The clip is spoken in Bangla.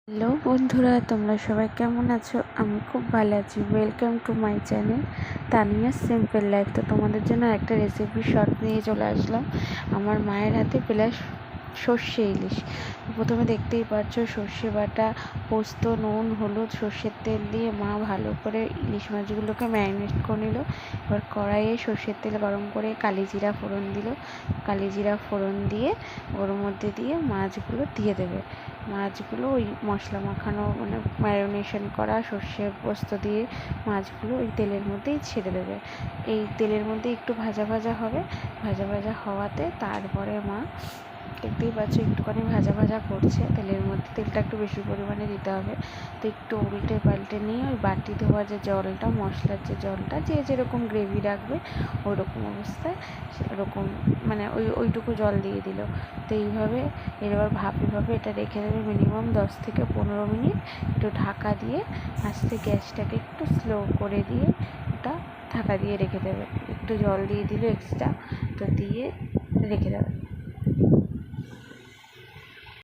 হ্যালো বন্ধুরা, তোমরা সবাই কেমন আছো? আমি খুব ভালো আছি। Welcome to my channel Tania simple life. তো তোমাদের জন্য একটা রেসিপি শর্ট নিয়ে চলে আসলাম। আমার মায়ের হাতে প্লাস সর্ষে ইলিশ। প্রথমে দেখতেই পাচ্ছ সর্ষে বাটা, পোস্ত, নুন, হলুদ, সর্ষের তেল দিয়ে মা ভালো করে ইলিশ মাছগুলোকে ম্যারিনেট করে নিল। এবার কড়াইয়ে সর্ষের তেল গরম করে কালিজিরা ফোড়ন দিল। কালিজিরা ফোড়ন দিয়ে ওর মধ্যে দিয়ে মাছগুলো দিয়ে দেবে। মাছগুলো ওই মশলা মাখানো মানে ম্যারিনেশন করা সর্ষে পোস্ত দিয়ে মাছগুলো ওই তেলের মধ্যেই ছেড়ে দেবে। এই তেলের মধ্যে একটু ভাজা ভাজা হবে। ভাজা ভাজা হওয়াতে তারপরে মা দেখতেই পাচ্ছ একটুখানি ভাজা ভাজা করছে তেলের মধ্যে। তেলটা একটু বেশি পরিমাণে দিতে হবে। তো একটু উল্টে পাল্টে নিয়ে ওই বাটি ধোয়া যে জলটা, মশলার যে জলটা, যে যেরকম গ্রেভি রাখবে ওই রকম অবস্থায় সেরকম মানে ওইটুকু জল দিয়ে দিল। তো এইভাবে এবার এভাবে এটা রেখে দেবে মিনিমাম 10 থেকে 15 মিনিট। একটু ঢাকা দিয়ে আস্তে গ্যাসটাকে একটু স্লো করে দিয়ে ওটা ঢাকা দিয়ে রেখে দেবে। একটু জল দিয়ে দিল এক্সট্রা, তো দিয়ে রেখে দেবে।